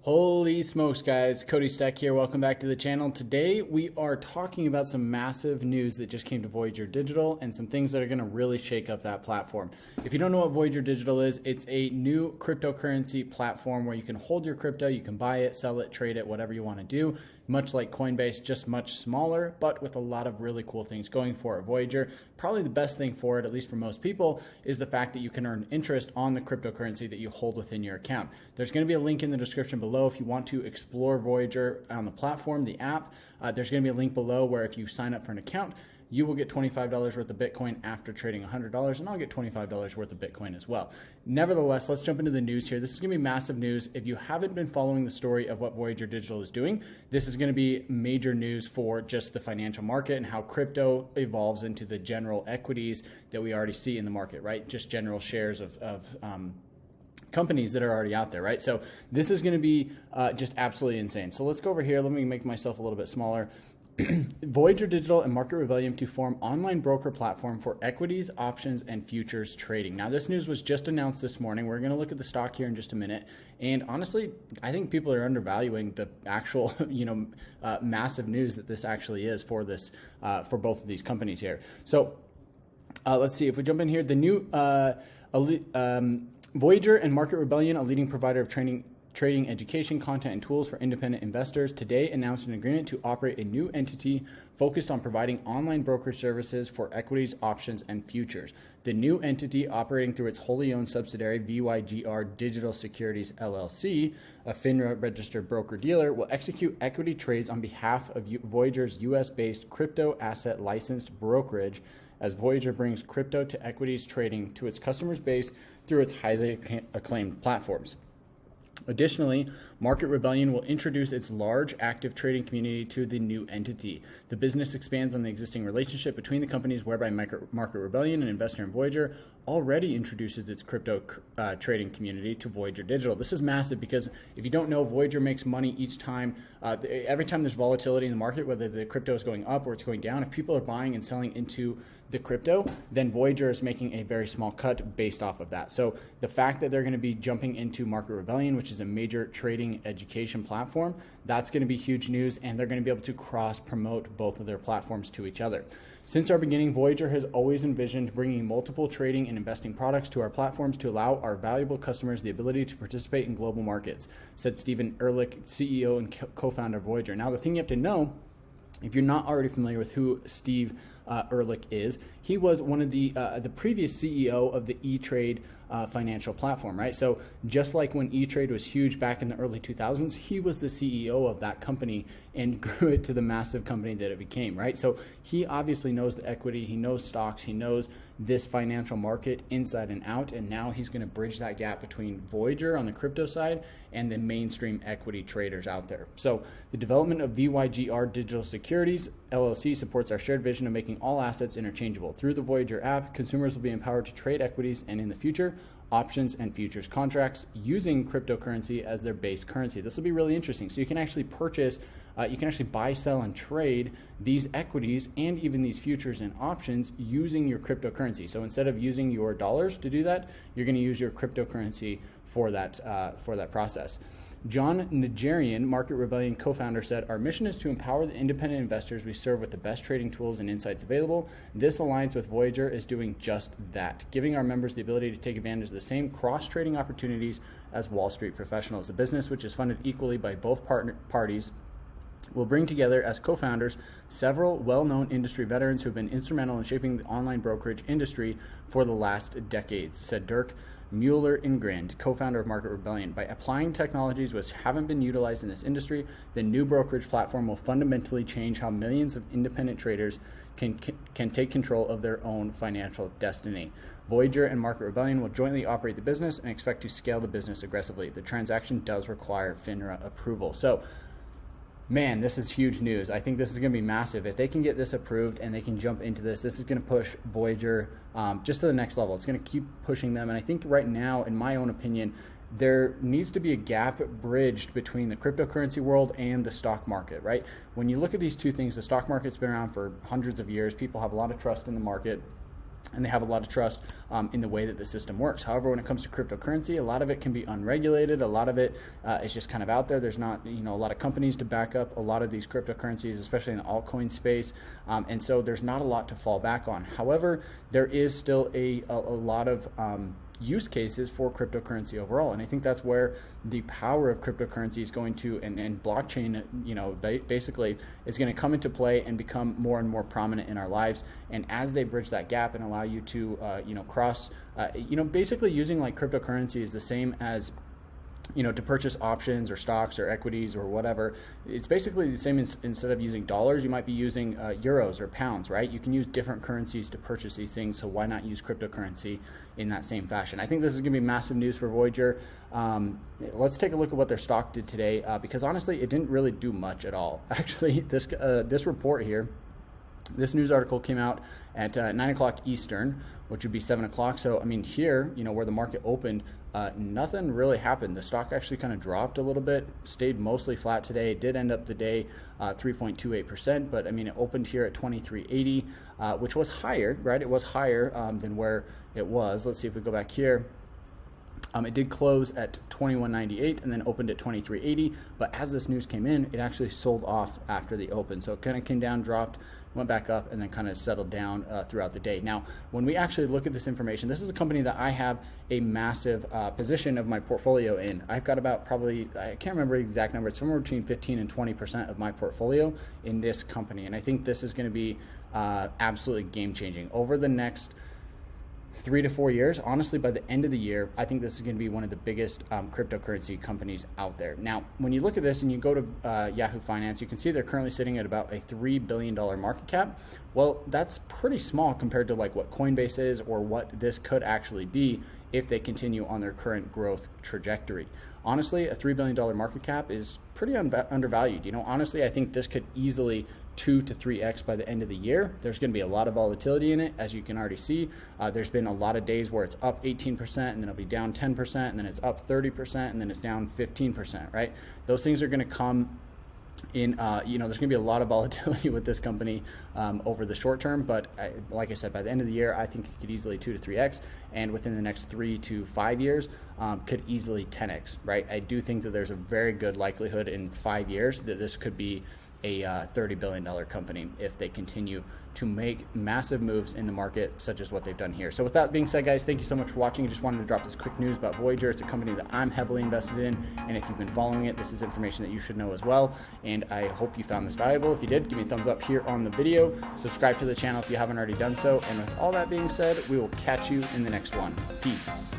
Holy smokes, guys. Cody Stack here. Welcome back to the channel. Today, we are talking about some massive news that just came to Voyager Digital and some things that are going to really shake up that platform. If you don't know what Voyager Digital is, it's a new cryptocurrency platform where you can hold your crypto, you can buy it, sell it, trade it, whatever you want to do. Much like Coinbase, just much smaller, but with a lot of really cool things going for it. Voyager, probably the best thing for it, at least for most people, is the fact that you can earn interest on the cryptocurrency that you hold within your account. There's going to be a link in the description below if you want to explore Voyager on the platform, the app. There's going to be a link below where if you sign up for an account, you will get $25 worth of Bitcoin after trading $100, and I'll get $25 worth of Bitcoin as well. Nevertheless, let's jump into the news here. This is going to be massive news. If you haven't been following the story of what Voyager Digital is doing, this is going to be major news for just the financial market and how crypto evolves into the general equities that we already see in the market, right? Just general shares of companies that are already out there, right? So this is going to be just absolutely insane. So let's go over here. Let me make myself a little bit smaller. Voyager Digital and Market Rebellion to form online broker platform for equities, options, and futures trading. Now, this news was just announced this morning. We're going to look at the stock here in just a minute. And honestly, I think people are undervaluing the actual, massive news that this actually is for this, for both of these companies here. So let's see if we jump in here. The new Voyager and Market Rebellion, a leading provider of trading, education, content, and tools for independent investors, today announced an agreement to operate a new entity focused on providing online broker services for equities, options, and futures. The new entity, operating through its wholly owned subsidiary, Voyager Digital Securities LLC, a FINRA-registered broker-dealer, will execute equity trades on behalf of Voyager's U.S.-based crypto asset licensed brokerage, as Voyager brings crypto to equities trading to its customers base through its highly acclaimed platforms. Additionally, Market Rebellion will introduce its large active trading community to the new entity. The business expands on the existing relationship between the companies, whereby Market Rebellion, an investor in Voyager, already introduces its crypto trading community to Voyager Digital. This is massive because if you don't know, Voyager makes money each time, every time there's volatility in the market, whether the crypto is going up or it's going down. If people are buying and selling into the crypto, then Voyager is making a very small cut based off of that. So the fact that they're going to be jumping into Market Rebellion, which is a major trading education platform, that's going to be huge news, and they're going to be able to cross promote both of their platforms to each other. Since our beginning, Voyager has always envisioned bringing multiple trading and investing products to our platforms to allow our valuable customers the ability to participate in global markets, said Stephen Ehrlich, CEO and co-founder of Voyager. Now, the thing you have to know, if you're not already familiar with who Steve Ehrlich is, he was one of the previous CEO of the E-Trade financial platform, right? So just like when E-Trade was huge back in the early 2000s, he was the CEO of that company and grew it to the massive company that it became, right? So he obviously knows the equity, he knows stocks, he knows this financial market inside and out, and now he's going to bridge that gap between Voyager on the crypto side and the mainstream equity traders out there. So the development of Voyager Digital Securities LLC supports our shared vision of making all assets interchangeable. Through the Voyager app, consumers will be empowered to trade equities and, in the future, options and futures contracts using cryptocurrency as their base currency. This will be really interesting. So you can actually purchase, you can actually buy, sell, and trade these equities and even these futures and options using your cryptocurrency. So instead of using your dollars to do that, you're going to use your cryptocurrency for that process. John Nigerian, Market Rebellion co-founder, said, "Our mission is to empower the independent investors we serve with the best trading tools and insights available. This alliance with Voyager is doing just that, giving our members the ability to take advantage of the same cross-trading opportunities as Wall Street professionals. A business which is funded equally by both parties will bring together as co-founders several well-known industry veterans who have been instrumental in shaping the online brokerage industry for the last decades," said Dirk Mueller-Ingrid, co-founder of Market Rebellion. "By applying technologies which haven't been utilized in this industry, the new brokerage platform will fundamentally change how millions of independent traders can take control of their own financial destiny. Voyager and Market Rebellion will jointly operate the business and expect to scale the business aggressively. The transaction does require FINRA approval." So, man, this is huge news. I think this is going to be massive. If they can get this approved and they can jump into this, this is going to push Voyager just to the next level. It's going to keep pushing them. And I think right now, in my own opinion, there needs to be a gap bridged between the cryptocurrency world and the stock market, right? When you look at these two things, the stock market's been around for hundreds of years. People have a lot of trust in the market. and they have a lot of trust in the way that the system works. However, when it comes to cryptocurrency, a lot of it can be unregulated. A lot of it is just kind of out there. There's not, a lot of companies to back up a lot of these cryptocurrencies, especially in the altcoin space. And so there's not a lot to fall back on. However, there is still a lot of use cases for cryptocurrency overall. And I think that's where the power of cryptocurrency is going to, and blockchain, basically is going to come into play and become more and more prominent in our lives. And as they bridge that gap and allow you to, cross, basically using like cryptocurrency is the same as to purchase options or stocks or equities or whatever. It's basically the same. Instead of using dollars, you might be using euros or pounds, right? You can use different currencies to purchase these things, so why not use cryptocurrency in that same fashion? I think this is going to be massive news for Voyager. Let's take a look at what their stock did today, because honestly, it didn't really do much at all. Actually, this report here, this news article came out at 9 o'clock Eastern, which would be 7 o'clock. So, I mean, here, where the market opened, nothing really happened. The stock actually kind of dropped a little bit, stayed mostly flat today. It did end up the day 3.28%, but I mean, it opened here at 23.80, which was higher, right? It was higher than where it was. Let's see if we go back here. It did close at 21.98 and then opened at 23.80, but as this news came in, it actually sold off after the open. So it kind of came down, dropped, went back up, and then kind of settled down throughout the day. Now, when we actually look at this information, this is a company that I have a massive position of my portfolio in. I've got about probably, I can't remember the exact number, it's somewhere between 15 and 20% of my portfolio in this company. And I think this is going to be absolutely game-changing. Over the next 3 to 4 years, honestly, by the end of the year, I think this is going to be one of the biggest cryptocurrency companies out there. Now, when you look at this and you go to Yahoo Finance, you can see they're currently sitting at about a $3 billion market cap. Well, that's pretty small compared to like what Coinbase is or what this could actually be if they continue on their current growth trajectory. Honestly, a $3 billion market cap is pretty undervalued. Honestly, I think this could easily 2 to 3x by the end of the year. There's going to be a lot of volatility in it, as you can already see. There's been a lot of days where it's up 18% and then it'll be down 10%, and then it's up 30%, and then it's down 15%, right? Those things are going to come in, there's going to be a lot of volatility with this company over the short term, but like I said, by the end of the year, I think it could easily 2 to 3x, and within the next 3 to 5 years, could easily 10x, right? I do think that there's a very good likelihood in 5 years that this could be a $30 billion company if they continue to make massive moves in the market, such as what they've done here. So with that being said, guys, thank you so much for watching. I just wanted to drop this quick news about Voyager. It's a company that I'm heavily invested in, and if you've been following it, this is information that you should know as well, and I hope you found this valuable. If you did, give me a thumbs up here on the video. Subscribe to the channel if you haven't already done so, and with all that being said, we will catch you in the next one. Peace.